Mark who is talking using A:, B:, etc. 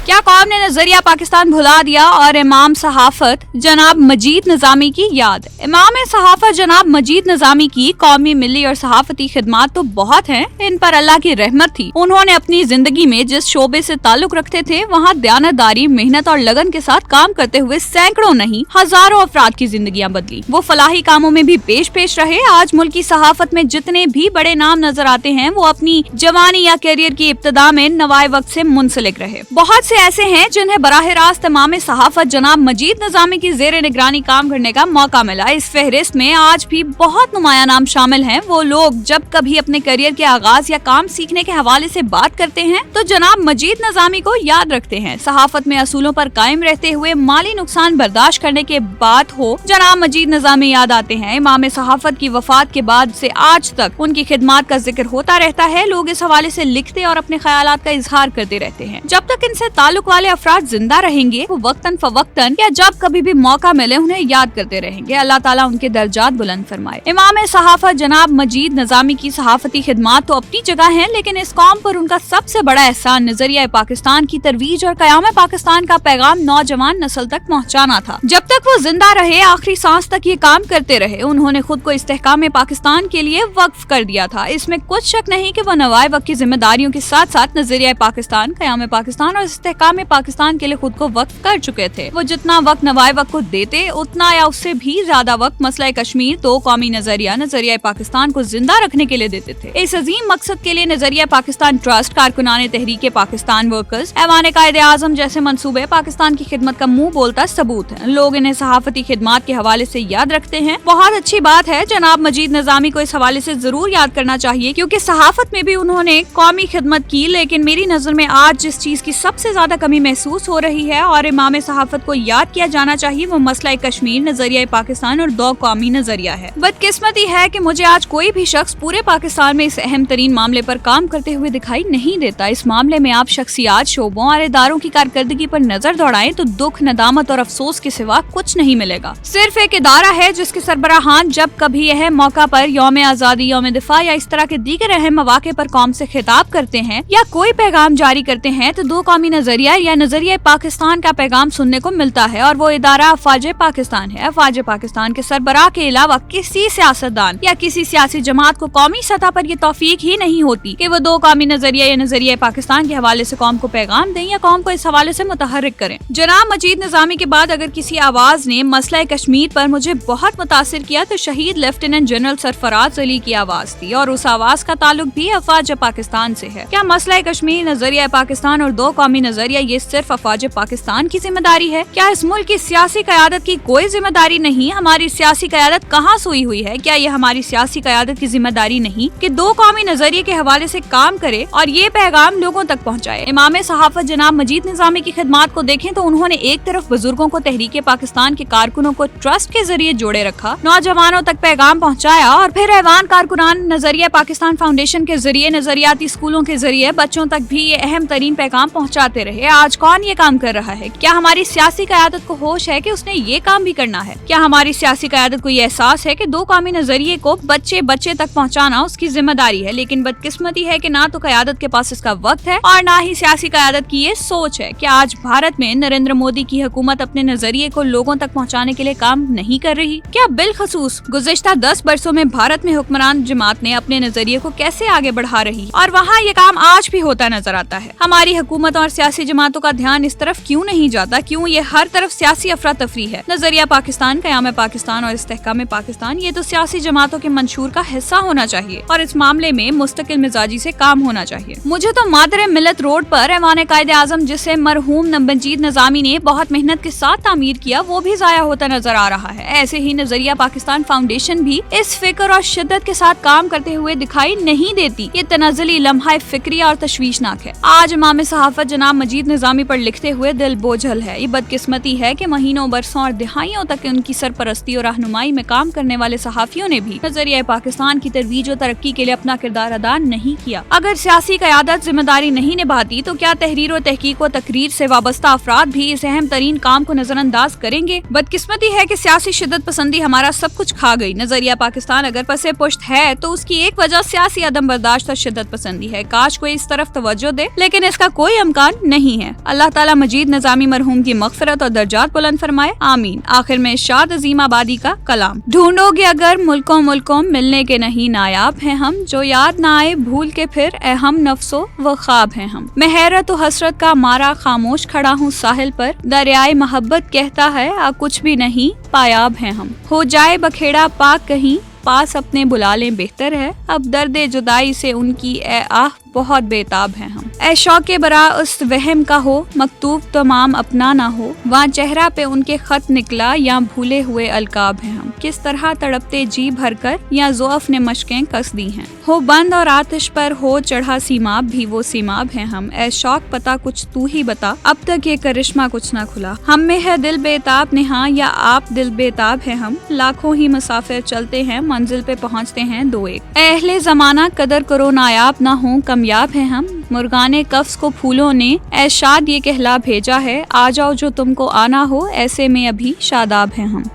A: क्या कौम ने नजरिया पाकिस्तान भुला दिया और इमाम सहाफत जनाब मजीद निजामी की याद। इमाम सहाफत जनाब मजीद निजामी की कौमी, मिली और सहाफती खिदमात तो बहुत हैं, इन पर अल्लाह की रहमत थी। उन्होंने अपनी जिंदगी में जिस शोबे से ताल्लुक रखते थे वहाँ दयानतदारी, मेहनत और लगन के साथ काम करते हुए सैकड़ों नहीं हजारों अफराद की जिंदगियां बदली। वो फलाही कामों में भी पेश रहे। आज मुल्क की सहाफत में जितने भी बड़े नाम नजर आते हैं वो अपनी जवानी या करियर की इब्तिदा में नवाए वक्त से मुंसलिक रहे। बहुत से ऐसे हैं जिन्हें बराह रास्त इमाम सहाफत जनाब मजीद निजामी की ज़ेरे निगरानी काम करने का मौका मिला। इस फहरिस्त में आज भी बहुत नुमाया नाम शामिल हैं। वो लोग जब कभी अपने करियर के आगाज या काम सीखने के हवाले से बात करते हैं तो जनाब मजीद निजामी को याद रखते हैं। सहाफत में असूलों पर कायम रहते हुए माली नुकसान बर्दाश्त करने के बाद हो जनाब मजीद निजामी याद आते हैं। इमाम सहाफत की वफात के बाद से आज तक उनकी खिदमात का जिक्र होता रहता है। लोग इस हवाले से लिखते और अपने ख्यालात का इजहार करते रहते हैं। जब तक इनसे ताल्लुक वाले अफराद जिंदा रहेंगे वो वक्तन फवक्तन या जब कभी भी मौका मिले उन्हें याद करते रहेंगे। अल्लाह ताला उनके दर्जात बुलंद फरमाए। इमाम सहाफत जनाब मजीद निजामी की सहाफती खिदमात तो अपनी जगह हैं, लेकिन इस कौम पर उनका सबसे बड़ा एहसान नजरिया पाकिस्तान की तरवीज और क़याम पाकिस्तान का पैगाम नौजवान नस्ल तक पहुँचाना था। जब तक वो जिंदा रहे, आखिरी सांस तक ये काम करते रहे। उन्होंने खुद को इस्तेहकाम पाकिस्तान के लिए वक्फ कर दिया था। इसमें कुछ शक नहीं कि वो नवाए वक्त की जिम्मेदारियों के साथ साथ नजरिया पाकिस्तान, क़याम पाकिस्तान और इस्तेहकाम पाकिस्तान के लिए खुद को वक्फ कर चुके थे। वो जितना वक्त नवाए वक्त को देते उतना या उससे भी ज्यादा वक्त मसला कश्मीर, दो कौमी नजरिया पाकिस्तान को जिंदा रखने के लिए देते थे। इस अजीम मकसद के लिए नजरिया पाकिस्तान ट्रस्ट, कारकुनान तहरीक पाकिस्तान वर्कर्स, ऐवान कायदे आजम जैसे मंसूबे पाकिस्तान की खिदमत का मुंह बोलता सबूत है। लोग इन्हें सहाफती खिदमात के हवाले से याद रखते हैं। बहुत अच्छी बात है। जनाब मजीद निजामी को इस हवाले से जरूर याद करना चाहिए क्योंकि सहाफत में भी उन्होंने कौमी खिदमत की। लेकिन मेरी नजर में आज जिस चीज की सबसे ज्यादा कमी महसूस हो रही है और इमाम सहाफत को याद किया जाना चाहिए वो मसला कश्मीर, नजरिया पाकिस्तान और दो कौमी नजरिया है। बदकिस्मती है कि मुझे आज कोई भी शख्स पूरे पाकिस्तान में इस अहम तरीन मामले पर काम करते हुए दिखाई नहीं देता। इस मामले में आप शख्सियात, शोबों और इदारों की कारकर्दगी पर नजर दौड़ाएं तो दुख, नदामत और अफसोस के सिवा कुछ नहीं मिलेगा। सिर्फ एक इदारा है जिसके सरबराहान जब कभी यह मौका पर यौम आजादी, यौम दिफा या इस तरह के दीगर अहम मौके पर कौम से खिताब करते हैं या कोई पैगाम जारी करते हैं तो दो कौमी नजरिया या नजरिया पाकिस्तान का पैगाम सुनने को मिलता है और वो इदारा अफवाज पाकिस्तान है। अफवाज पाकिस्तान के सरबराह के अलावा किसी सियासतदान या किसी सियासी जमात को कौमी सतह पर ये तौफीक ही नहीं होती कि वो दो कौमी नजरिया या नजरिया पाकिस्तान के हवाले से कौम को पैगाम दें या कौम को इस हवाले से मुतहर्रिक करें। जनाब मजीद निजामी के बाद अगर किसी आवाज ने मसला कश्मीर पर मुझे बहुत मुतासिर किया तो शहीद लेफ्टिनेंट जनरल सरफराज अली की आवाज थी और उस आवाज का ताल्लुक भी अफवाज पाकिस्तान से है। क्या मसला कश्मीर, नजरिया पाकिस्तान और दो कौमी नजरिया ये सिर्फ अफवाज पाकिस्तान की जिम्मेदारी है? क्या इस मुल्क की सियासी क़यादत की कोई जिम्मेदारी नहीं? हमारी सियासी क़यादत कहाँ सोई हुई है? क्या ये हमारी सियासी क़यादत की जिम्मेदारी नहीं कि दो कौमी नजरिए के हवाले से काम करे और ये पैगाम लोगों तक पहुँचाए? इमाम सहाफत जनाब मजीद निजामी की खिदमात को देखें तो उन्होंने एक तरफ बुजुर्गों को तहरीक पाकिस्तान के कारकुनों को ट्रस्ट के जरिए जोड़े रखा, नौजवानों तक पैगाम पहुँचाया और फिर ऐवान कारकुनान नजरिया पाकिस्तान फाउंडेशन के जरिए, नजरियाती स्कूलों के जरिए बच्चों तक भी ये अहम तरीन पैगाम पहुँचाते रहे। आज कौन ये काम कर रहा है? क्या हमारी सियासी क़यादत को होश है कि उसने ये काम भी करना है? क्या हमारी सियासी क़यादत को ये एहसास है कि दो कौमी नजरिए को बच्चे बच्चे तक पहुँचाना उसकी जिम्मेदारी है? लेकिन बदकिस्मती है कि ना तो क़यादत के पास इसका वक्त है और ना ही सियासी क़यादत की ये सोच है। क्या आज भारत में नरेंद्र मोदी की हुकूमत अपने नजरिए को लोगों तक पहुँचाने के लिए काम नहीं कर रही? क्या बिलखसूस गुज़िश्ता 10 बरसों में भारत में हुक्मरान जमात ने अपने नजरिए को कैसे आगे बढ़ा रही और वहाँ ये काम आज भी होता नजर आता है? हमारी हुकूमत और सियासी जमातों का ध्यान इस तरफ क्यों नहीं जाता? क्यों ये हर तरफ सियासी अफरा तफरी है? नजरिया पाकिस्तान, क़याम पाकिस्तान और इस्तेहकाम पाकिस्तान ये तो सियासी जमातों के मंशूर का हिस्सा होना चाहिए और इस मामले में मुस्तकिल मिजाजी से काम होना चाहिए। मुझे तो मादर मिल्लत रोड पर ऐवान कायदे आजम जिसे मरहूम मजीद निजामी ने बहुत मेहनत के साथ तामीर किया वो भी जाया होता नजर आ रहा है। ऐसे ही नजरिया पाकिस्तान फाउंडेशन भी इस फिक्र और शिद्दत के साथ काम करते हुए दिखाई नहीं देती। ये तनज़्ज़ुली लम्हा फिक्रिया और तशवीशनाक है। आज इमाम सहाफत जनाब मजीद निजामी पर लिखते हुए दिल बोझल है। ये बदकिस्मती है कि महीनों, बरसों और दिहाइयों तक उनकी सरपरस्ती और रहनुमाई में काम करने वाले सहाफियों ने भी नजरिया पाकिस्तान की तरवीज और तरक्की के लिए अपना किरदार अदा नहीं किया। अगर सियासी क़यादत जिम्मेदारी नहीं निभाती तो क्या तहरीर और तहकीक व तकरीर से वाबस्ता अफराद भी इस अहम तरीन काम को नजरअंदाज करेंगे? बदकिस्मती है कि सियासी शिद्दत पसंदी हमारा सब कुछ खा गई। नजरिया पाकिस्तान अगर पसे पुश्त है तो उसकी एक वजह सियासी अदम बर्दाश्त और शिद्दत पसंदी है। काश कोई इस तरफ तवज्जो दे, लेकिन इसका कोई इम्कान नहीं है। अल्लाह ताला मजीद नज़ामी मरहूम की मग़फ़िरत और दर्जात बुलंद फरमाए, आमीन। आखिर में इरशाद अज़ीम आबादी का कलाम, ढूंढोगे अगर मुल्कों मिलने के नहीं नायाब हैं हम, जो याद ना आए भूल के फिर ए हम नफ्सो व ख्वाब हैं हम। मैं हैरत व हसरत का मारा खामोश खड़ा हूँ साहिल पर, दरियाए मोहब्बत कहता है आ कुछ भी नहीं पायाब हैं हम। हो जाए बखेड़ा पाक कहीं पास अपने बुला लें बेहतर है, अब दर्द जुदाई से उनकी ए आह बहुत बेताब हैं हम। ए शौक़े बरा उस वहम का हो, मकतूब तमाम अपना ना हो, वहाँ चेहरा पे उनके खत निकला या भूले हुए अलकाब हैं हम। किस तरह तड़पते जी भर कर या ज़ौफ़ ने मशकें कस दी हैं, हो बंद और आतिश पर हो चढ़ा सीमाब भी वो सीमाब हैं हम। ए शौक पता कुछ तू ही बता, अब तक ये करिश्मा कुछ ना खुला, हम में है दिल बेताब नेहा या आप दिल बेताब है हम। लाखों ही मुसाफिर चलते हैं मंजिल पे पहुँचते हैं दो एक। अहले ज़माना कदर करो नायाब ना हो कामयाब है हम। मुर्गाने कफ्स को फूलों ने ऐशाद ये कहला भेजा है, आ जाओ जो तुमको आना हो, ऐसे में अभी शादाब हैं हम।